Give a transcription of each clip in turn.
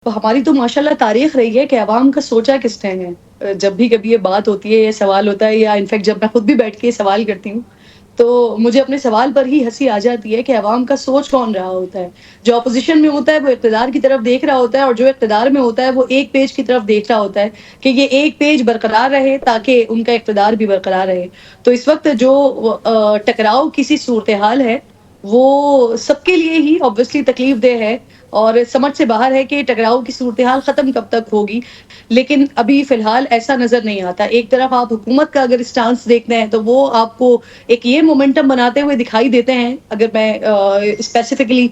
हमारी तो माशाल्लाह तारीख़ रही है कि अवाम का सोचा किसने है। जब भी कभी ये बात होती है, ये सवाल होता है या इनफैक्ट जब मैं खुद भी बैठ के ये सवाल करती हूँ, तो मुझे अपने सवाल पर ही हँसी आ जाती है कि अवाम का सोच कौन रहा होता है। जो ऑपोज़िशन में होता है वो इक़्तिदार की तरफ देख रहा होता है और जो इक़्तिदार में होता है वो एक पेज की तरफ देख रहा होता है कि ये एक पेज बरकरार रहे ताकि उनका इक़्तिदार भी बरकरार रहे। तो इस वक़्त जो टकराव किसी सूरत-ए-हाल है, वो सबके लिए ही ऑब्वियसली तकलीफ़देह है और समझ से बाहर है कि टकराव की सूरत-ए-हाल ख़त्म कब तक होगी। लेकिन अभी फ़िलहाल ऐसा नज़र नहीं आता। एक तरफ आप हुकूमत का अगर स्टांस देखते हैं, तो वो आपको एक ये मोमेंटम बनाते हुए दिखाई देते हैं। अगर मैं स्पेसिफ़िकली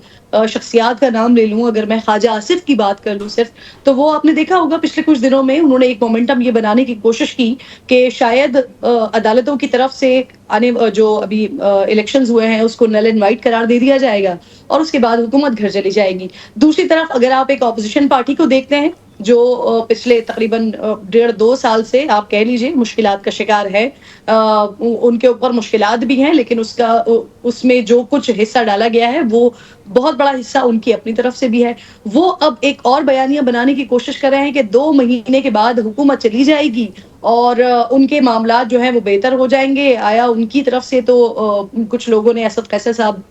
शख्सियात का नाम ले लूँ, अगर मैं ख्वाजा आसिफ़ की बात कर लूँ सिर्फ़, तो वो आपने देखा होगा पिछले कुछ दिनों में उन्होंने एक मोमेंटम ये बनाने की कोशिश की कि शायद अदालतों की तरफ से जो अभी इलेक्शंस हुए हैं, उसको नल एंड वाइट करार दे दिया जाएगा और उसके बाद हुकूमत घर चली जाएगी। दूसरी तरफ अगर आप एक ऑपोज़िशन पार्टी को देखते हैं, जो पिछले तकरीबन डेढ़ 2 साल से आप कह लीजिए मुश्किलात का शिकार है। उनके ऊपर मुश्किलात भी हैं, लेकिन उसमें जो कुछ हिस्सा डाला गया है, वो बहुत बड़ा हिस्सा उनकी अपनी तरफ से भी है। वो अब एक और बयानिया बनाने की कोशिश कर रहे हैं कि 2 महीने के बाद हुकूमत चली जाएगी और उनके मामलात जो हैं वो बेहतर हो जाएँगे। आया उनकी तरफ से तो कुछ लोगों ने असद कैसर साहब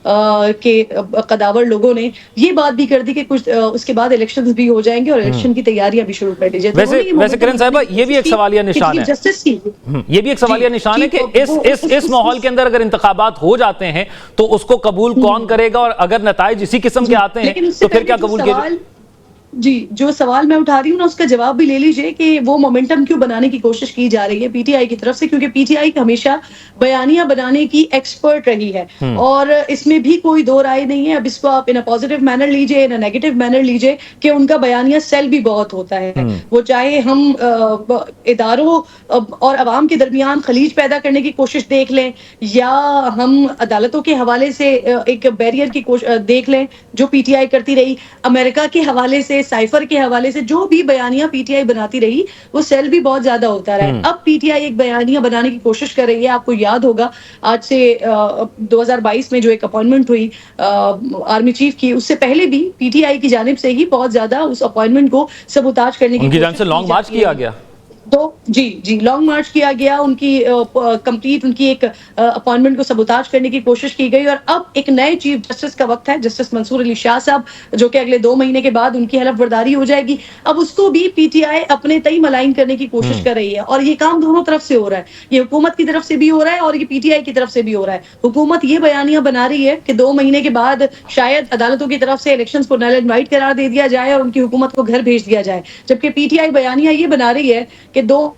के कदावर लोगों ने ये बात भी कर दी कि कुछ उसके बाद इलेक्शंस भी हो जाएँगे और इलेक्शन की तैयारियां भी शुरू कर दी जाए। वैसे किरण साहिबा ये भी एक सवालिया निशान है। जस्टिस की ये भी एक सवालिया निशान है कि इस माहौल के अंदर अगर इंतखाबात हो जाते हैं तो उसको कबूल कौन करेगा, और अगर नताइज इसी किस्म के आते हैं तो फिर क्या कबूल किया? जी, जो सवाल मैं उठा रही हूँ ना, उसका जवाब भी ले लीजिए कि वो मोमेंटम क्यों बनाने की कोशिश की जा रही है पीटीआई की तरफ से, क्योंकि पीटीआई हमेशा बयानियां बनाने की एक्सपर्ट रही है और इसमें भी कोई दो राय नहीं है। अब इसको आप इन अ पॉजिटिव मैनर लीजिए, इन अ नेगेटिव मैनर लीजिए कि उनका बयानिया सेल भी बहुत होता है। वो चाहे हम इदारों और अवाम के दरमियान खलीज पैदा करने की कोशिश देख लें या हम अदालतों के हवाले से एक बैरियर की देख लें जो पीटीआई करती रही, अमेरिका के हवाले से, साइफर के हवाले से जो भी बयानियां पीटीआई बनाती रही, वो सेल भी बहुत ज्यादा होता रहा है। अब पीटीआई एक बयानिया बनाने की कोशिश कर रही है। आपको याद होगा आज से 2022 में जो एक अपॉइंटमेंट हुई आर्मी चीफ की, उससे पहले भी पीटीआई की जानिब से ही बहुत ज्यादा उस अपॉइंटमेंट को सबूताज करने की कोशिश से लॉन्ग मार्च किया गया। तो जी लॉन्ग मार्च किया गया, उनकी कंप्लीट उनकी एक अपॉइंटमेंट को सबूताज करने की कोशिश की गई और अब एक नए चीफ जस्टिस का वक्त है, जस्टिस मंसूर अली शाह साहब, जो कि अगले 2 महीने के बाद उनकी हलफ बर्दारी हो जाएगी। अब उसको भी पीटीआई अपने तय मलाइन करने की कोशिश कर रही है और ये काम दोनों तरफ से हो रहा है। ये हुकूमत की तरफ से भी हो रहा है और ये पीटीआई की तरफ से भी हो रहा है। हुकूमत ये बयानिया बना रही है कि 2 महीने के बाद शायद अदालतों की तरफ से इलेक्शंस को नल एंड वाइट करार दे दिया जाए और उनकी हुकूमत को घर भेज दिया जाए, जबकि पीटीआई बयानिया ये बना रही है कि 2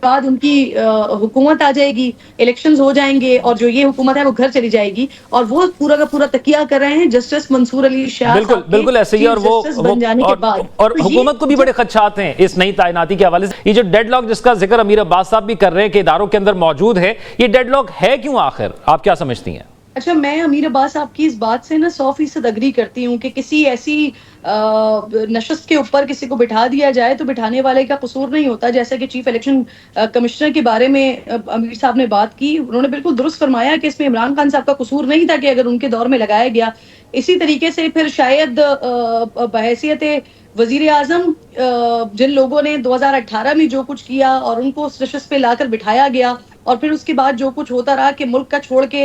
बाद उनकी हुकूमत आ जाएगी, इलेक्शंस हो जाएंगे और जो ये हुकूमत है वो घर चली जाएगी और वो पूरा का पूरा तकिया कर रहे हैं जस्टिस मंसूर अली शाह। बिल्कुल ऐसे ही। और हुकूमत को भी बड़े खदशात हैं इस नई तैनाती के हवाले से। ये जो डेडलॉक जिसका जिक्र अमीर अब्बास साहब भी कर रहे हैं कि इदारों के अंदर मौजूद है, ये डेडलॉक है क्यों आखिर, आप क्या समझती हैं? अच्छा, मैं अमीर अब्बास आपकी इस बात से ना 100% अग्री करती हूँ कि किसी ऐसी नशस्त के ऊपर किसी को बिठा दिया जाए तो बिठाने वाले का कसूर नहीं होता। जैसा कि चीफ इलेक्शन कमिश्नर के बारे में अमीर साहब ने बात की, उन्होंने बिल्कुल दुरुस्त फरमाया कि इसमें इमरान खान साहब का कसूर नहीं था कि अगर उनके दौर में लगाया गया। इसी तरीके से फिर शायद बहैसियत वजीर आजम जिन लोगों ने 2018 में जो कुछ किया और उनको उस नशस्त पे लाकर बिठाया गया और फिर उसके बाद जो कुछ होता रहा कि मुल्क का छोड़ के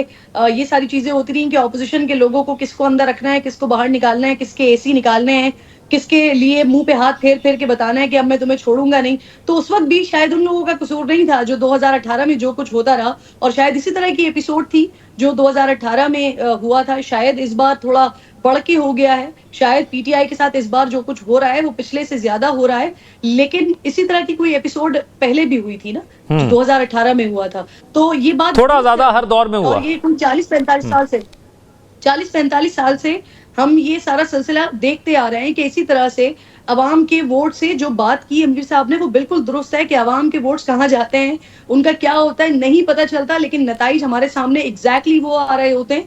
ये सारी चीजें होती रही कि ऑपोजिशन के लोगों को किसको अंदर रखना है, किसको बाहर निकालना है, किसके एसी निकालने हैं, किसके लिए मुंह पे हाथ फेर फेर के बताना है कि अब मैं तुम्हें छोड़ूंगा नहीं। तो उस वक्त भी शायद उन लोगों का कसूर नहीं था जो 2018 में जो कुछ होता रहा और शायद इसी तरह की एपिसोड थी जो 2018 में हुआ था। शायद इस बार थोड़ा बढ़ के हो गया है, शायद पीटीआई के साथ इस बार जो कुछ हो रहा है वो पिछले से ज्यादा हो रहा है, लेकिन इसी तरह की कोई एपिसोड पहले भी हुई थी ना, 2018 में हुआ था। तो ये बात थोड़ा ज्यादा हर दौर में हुआ और ये 40-45 साल से हम ये सारा सिलसिला देखते आ रहे हैं कि इसी तरह से अवाम के वोट से जो बात की अमीर साहब ने वो बिल्कुल दुरुस्त है कि अवाम के वोट्स कहाँ जाते हैं, उनका क्या होता है नहीं पता चलता, लेकिन नताइज हमारे सामने एग्जैक्टली वो आ रहे होते हैं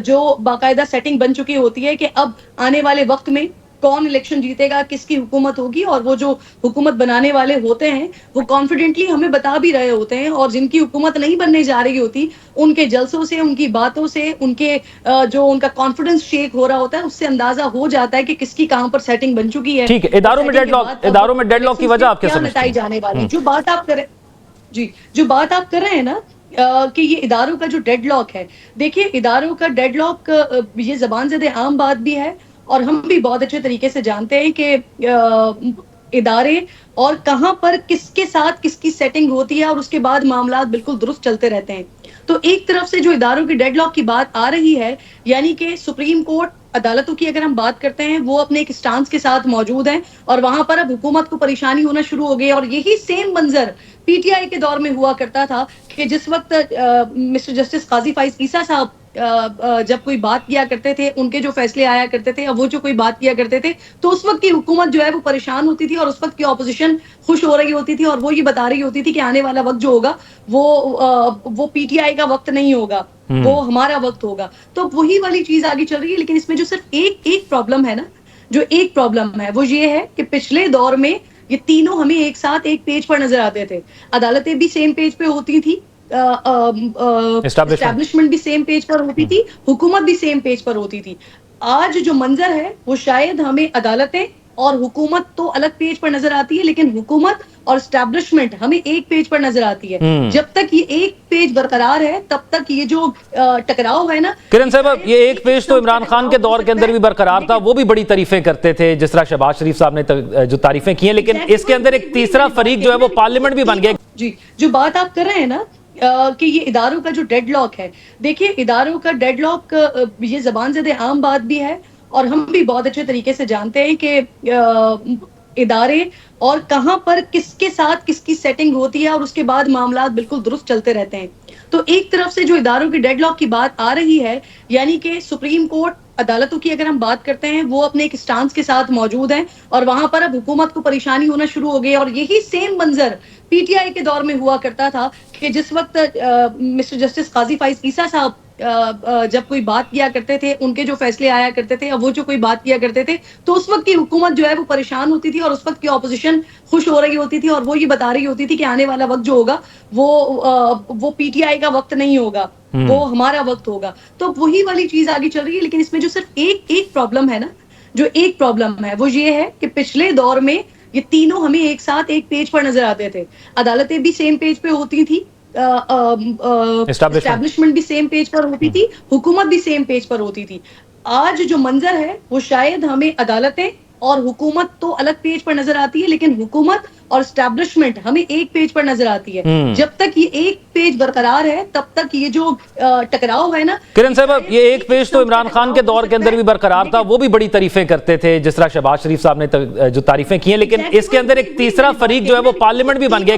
जो बाकायदा सेटिंग बन चुकी होती है कि अब आने वाले वक्त में कौन इलेक्शन जीतेगा, किसकी हुकूमत होगी, और वो जो हुकूमत बनाने वाले होते हैं वो कॉन्फिडेंटली हमें बता भी रहे होते हैं, और जिनकी हुकूमत नहीं बनने जा रही होती उनके जलसों से, उनकी बातों से, उनके जो उनका कॉन्फिडेंस शेक हो रहा होता है उससे अंदाजा हो जाता है कि किसकी कहां पर सेटिंग बन चुकी है। ठीक है, इदारों में डेडलॉक की वजह आप क्या समझते हैं? जाने वाली जो बात आप कर रहे हैं ना, कि ये इदारों का जो डेडलॉक है, देखिए इदारों का डेडलॉक ये ज़बान ज़दे आम बात भी है, और हम भी बहुत अच्छे तरीके से जानते हैं कि इदारे और कहां पर किसके साथ किसकी सेटिंग होती है, और उसके बाद मामलात बिल्कुल दुरुस्त चलते रहते हैं। तो एक तरफ से जो इदारों की डेडलॉक की बात आ रही है, यानी कि सुप्रीम कोर्ट अदालतों की अगर हम बात करते हैं, वो अपने एक स्टांस के साथ मौजूद हैं, और वहां पर अब हुकूमत को परेशानी होना शुरू हो गई। और यही सेम मंजर पीटीआई के दौर में हुआ करता था कि जिस वक्त मिस्टर जस्टिस काजी फाइज ईसा साहब जब कोई बात किया करते थे, उनके जो फैसले आया करते थे, या वो जो कोई बात किया करते थे, तो उस वक्त की हुकूमत जो है वो परेशान होती थी, और उस वक्त की ऑपोजिशन खुश हो रही होती थी, और वो ये बता रही होती थी कि आने वाला वक्त जो होगा वो पीटीआई का वक्त नहीं होगा, वो हमारा वक्त होगा। तो वही वाली चीज आगे चल रही है। लेकिन इसमें जो सिर्फ एक प्रॉब्लम है ना, जो एक प्रॉब्लम है वो ये है कि पिछले दौर में ये तीनों हमें एक साथ एक पेज पर नजर आते थे। अदालतें भी सेम पेज पे होती थी, एस्टैब्लिशमेंट भी सेम पेज पर होती थी, हुकूमत भी सेम पेज पर होती थी। आज जो मंजर है वो शायद हमें अदालतें और हुकूमत तो अलग पेज पर नजर आती है, लेकिन हुकूमत और एस्टैब्लिशमेंट हमें एक पेज पर नजर आती है। जब तक ये एक पेज बरकरार है, तब तक ये जो टकराव है ना। किरण साहब, ये एक पेज तो इमरान खान के दौर के अंदर भी बरकरार था, वो भी बड़ी तारीफें करते थे, जिस तरह शहबाज शरीफ साहब ने जो तारीफें की हैं, लेकिन इसके अंदर एक तीसरा फरीक जो है वो पार्लियामेंट भी बन गया। जी, जो बात आप कर रहे हैं ना, कि ये इदारों का जो डेडलॉक है, देखिए इदारों का डेडलॉक ये ज़बान ज़दे आम बात भी है, और हम भी बहुत अच्छे तरीके से जानते हैं कि इदारे और कहां पर किसके साथ किसकी सेटिंग होती है, और उसके बाद मामलात बिल्कुल दुरुस्त चलते रहते हैं। तो एक तरफ से जो इदारों की डेडलॉक की बात आ रही है, यानी कि सुप्रीम कोर्ट अदालतों की अगर हम बात करते हैं, वो अपने एक स्टांस के साथ मौजूद हैं, और वहां पर अब हुकूमत को परेशानी होना शुरू हो गई। और यही सेम मंजर पीटीआई के दौर में हुआ करता था कि जिस वक्त मिस्टर जस्टिस काजी फाइज ईसा साहब जब कोई बात किया करते थे, उनके जो फैसले आया करते थे, या वो जो कोई बात किया करते थे, तो उस वक्त की हुकूमत जो है वो परेशान होती थी, और उस वक्त की ऑपोजिशन खुश हो रही होती थी, और वो ये बता रही होती थी कि आने वाला वक्त जो होगा वो पीटीआई का वक्त नहीं होगा, वो हमारा वक्त होगा। तो वही वाली चीज आगे चल रही है। लेकिन इसमें जो सिर्फ एक प्रॉब्लम है ना, जो एक प्रॉब्लम है वो ये है कि पिछले दौर में ये तीनों हमें एक साथ एक पेज पर नजर आते थे। अदालतें भी सेम पेज पे होती थी, एस्टैब्लिशमेंट भी सेम पेज पर होती थी, हुकूमत भी सेम पेज पर होती थी। आज जो मंजर है वो शायद हमें अदालतें और हुकूमत तो अलग पेज पर नजर आती है, लेकिन हुकूमत और एस्टैब्लिशमेंट हमें एक पेज पर नजर आती है। जब तक ये एक पेज बरकरार है, तब तक ये जो टकराव है ना। किरण साहब, ये एक पेज तो इमरान खान के दौर के अंदर भी बरकरार था, वो भी बड़ी तारीफें करते थे, जिस तरह शहबाज शरीफ साहब ने जो तारीफें की हैं, लेकिन इसके अंदर एक तीसरा फरीक जो है वो पार्लियामेंट भी बन गया।